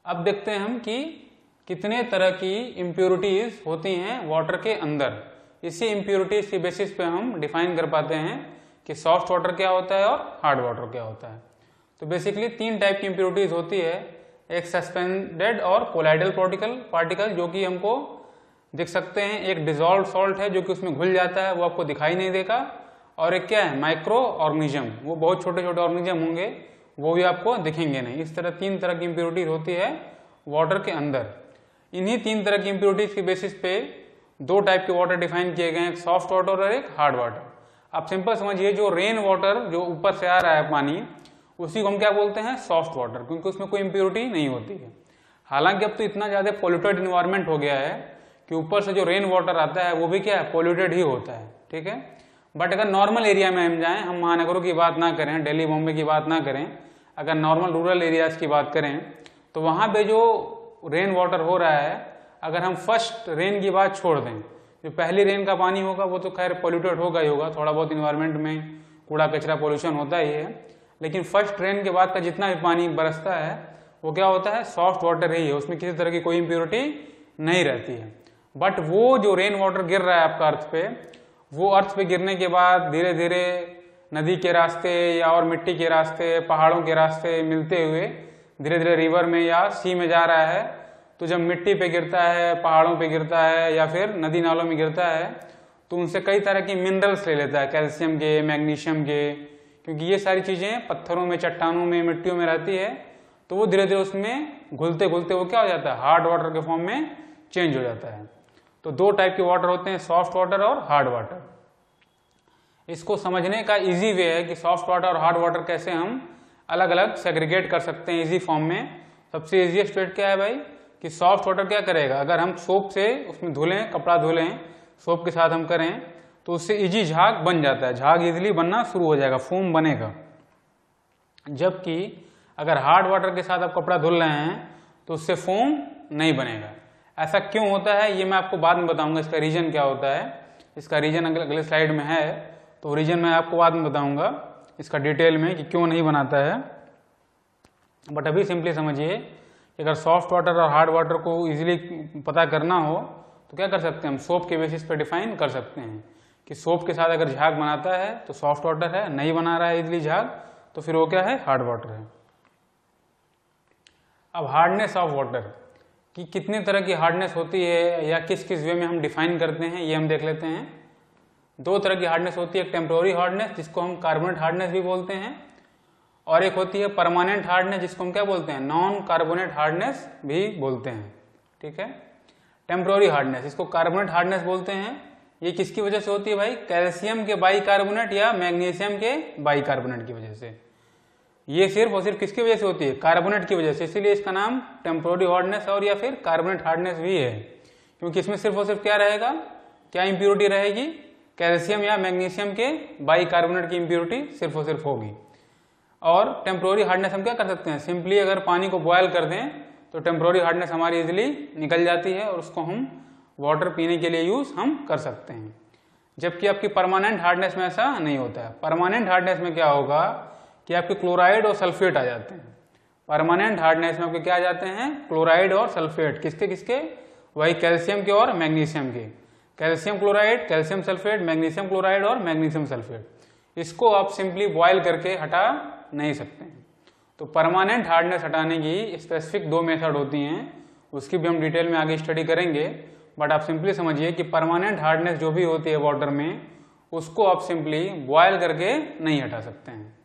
अब देखते हैं हम कि कितने तरह की इम्प्योरिटीज होती हैं वाटर के अंदर। इसी इम्प्योरिटीज की बेसिस पे हम डिफाइन कर पाते हैं कि सॉफ्ट वाटर क्या होता है और हार्ड वाटर क्या होता है। तो बेसिकली 3 टाइप की इम्प्योरिटीज होती है, एक सस्पेंडेड और कोलाइडल पार्टिकल जो कि हमको दिख सकते हैं, एक डिजॉल्व सॉल्ट है जो कि उसमें घुल जाता है, वो आपको दिखाई नहीं देगा, और एक क्या है माइक्रो ऑर्गेनिज्म, वो बहुत छोटे छोटे ऑर्गेनिज्म होंगे, वो भी आपको दिखेंगे नहीं। इस तरह 3 तरह की इम्प्योरिटीज होती है वाटर के अंदर। इन्हीं 3 तरह की इम्प्योरिटीज की बेसिस पे 2 टाइप के वाटर डिफाइन किए गए हैं, एक सॉफ्ट वाटर और एक हार्ड वाटर। आप सिंपल समझिए, जो रेन वाटर जो ऊपर से आ रहा है पानी, उसी को हम क्या बोलते हैं सॉफ्ट वाटर, क्योंकि उसमें कोई इम्प्योरिटी नहीं होती है। हालांकि अब तो इतना ज़्यादा पोल्यूटेड इन्वायरमेंट हो गया है कि ऊपर से जो रेन वाटर आता है वो भी क्या है पोल्यूटेड ही होता है, ठीक है। बट अगर नॉर्मल एरिया में हम जाएं, हम महानगरों की बात ना करें, दिल्ली बॉम्बे की बात ना करें, अगर नॉर्मल रूरल एरियाज की बात करें, तो वहाँ पे जो रेन वाटर हो रहा है, अगर हम फर्स्ट रेन की बात छोड़ दें, जो पहली रेन का पानी होगा वो तो खैर पोल्यूटेड होगा ही होगा, थोड़ा बहुत इन्वायरमेंट में कूड़ा कचरा पोल्यूशन होता ही है, लेकिन फर्स्ट रेन के बाद का जितना भी पानी बरसता है वो क्या होता है सॉफ्ट वाटर ही है, उसमें किसी तरह की कोई इम्प्योरिटी नहीं रहती है। बट वो जो रेन वाटर गिर रहा है आपका अर्थ पे, वो अर्थ पे गिरने के बाद धीरे धीरे नदी के रास्ते या और मिट्टी के रास्ते, पहाड़ों के रास्ते मिलते हुए धीरे धीरे रिवर में या सी में जा रहा है। तो जब मिट्टी पे गिरता है, पहाड़ों पे गिरता है या फिर नदी नालों में गिरता है, तो उनसे कई तरह की मिनरल्स ले लेता है, कैल्शियम के, मैग्नीशियम के, क्योंकि ये सारी चीज़ें पत्थरों में, चट्टानों में, मिट्टियों में रहती है। तो वो धीरे धीरे उसमें घुलते घुलते वो क्या हो जाता है हार्ड वाटर के फॉर्म में चेंज हो जाता है। तो 2 टाइप के वाटर होते हैं, सॉफ्ट वाटर और हार्ड वाटर। इसको समझने का इजी वे है कि सॉफ्ट वाटर और हार्ड वाटर कैसे हम अलग अलग सेग्रीगेट कर सकते हैं इजी फॉर्म में। सबसे इजीएस्ट वे क्या है भाई कि सॉफ्ट वाटर क्या करेगा, अगर हम सोप से उसमें धुलें, कपड़ा धुलें, सोप के साथ हम करें, तो उससे इजी झाग बन जाता है, झाग इजीली बनना शुरू हो जाएगा, फोम बनेगा। जबकि अगर हार्ड वाटर के साथ आप कपड़ा धुल रहे हैं तो उससे फोम नहीं बनेगा। ऐसा क्यों होता है ये मैं आपको बाद में बताऊंगा, इसका रीजन क्या होता है। इसका रीजन अगले स्लाइड में है, तो रीजन मैं आपको बाद में बताऊंगा इसका डिटेल में कि क्यों नहीं बनाता है। बट अभी सिंपली समझिए कि अगर सॉफ्ट वाटर और हार्ड वाटर को इजीली पता करना हो तो क्या कर सकते हैं, हम सोप के बेसिस पे डिफाइन कर सकते हैं कि सोप के साथ अगर झाग बनाता है तो सॉफ्ट वाटर है, नहीं बना रहा है इजीली झाग तो फिर वो क्या है हार्ड वाटर है। अब हार्डनेस ऑफ वाटर कि कितनी तरह की हार्डनेस होती है या किस किस वे में हम डिफाइन करते हैं, ये हम देख लेते हैं। 2 तरह की हार्डनेस होती है, एक टेम्प्रोरी हार्डनेस जिसको हम कार्बोनेट हार्डनेस भी बोलते हैं, और एक होती है परमानेंट हार्डनेस जिसको हम क्या बोलते हैं नॉन कार्बोनेट हार्डनेस भी बोलते हैं, ठीक है। टेम्प्रोरी हार्डनेस, इसको कार्बोनेट हार्डनेस बोलते हैं। ये किसकी वजह से होती है भाई, कैल्शियम के बाइकार्बोनेट या मैग्नीशियम के बाइकार्बोनेट की वजह से। ये सिर्फ और सिर्फ किसकी वजह से होती है, कार्बोनेट की वजह से, इसीलिए इसका नाम टेम्प्रोरी हार्डनेस और या फिर कार्बोनेट हार्डनेस भी है, क्योंकि इसमें सिर्फ और सिर्फ क्या रहेगा, क्या इंप्योरिटी रहेगी, कैल्शियम या मैग्नीशियम के बाइकार्बोनेट की इंप्योरिटी सिर्फ और सिर्फ होगी। और टेम्प्रोरी हार्डनेस हम क्या कर सकते हैं, सिंपली अगर पानी को बॉयल कर दें तो टेम्प्रोरी हार्डनेस हमारी इजीली निकल जाती है और उसको हम वाटर पीने के लिए यूज हम कर सकते हैं। जबकि आपकी परमानेंट हार्डनेस में ऐसा नहीं होता है। परमानेंट हार्डनेस में क्या होगा कि आपके क्लोराइड और सल्फेट आ जाते हैं। परमानेंट हार्डनेस में आपके क्या आ जाते हैं, क्लोराइड और सल्फेट, किसके किसके, वही कैल्शियम के और मैग्नीशियम के, calcium chloride, calcium sulphate, magnesium chloride और मैग्नीशियम सल्फेट। इसको आप सिंपली बॉयल करके हटा नहीं सकते हैं। तो परमानेंट हार्डनेस हटाने की स्पेसिफिक 2 मेथड होती हैं, उसकी भी हम डिटेल में आगे स्टडी करेंगे। बट आप सिंपली समझिए कि परमानेंट हार्डनेस जो भी होती है वाटर में, उसको आप सिंपली बॉयल करके नहीं हटा सकते हैं।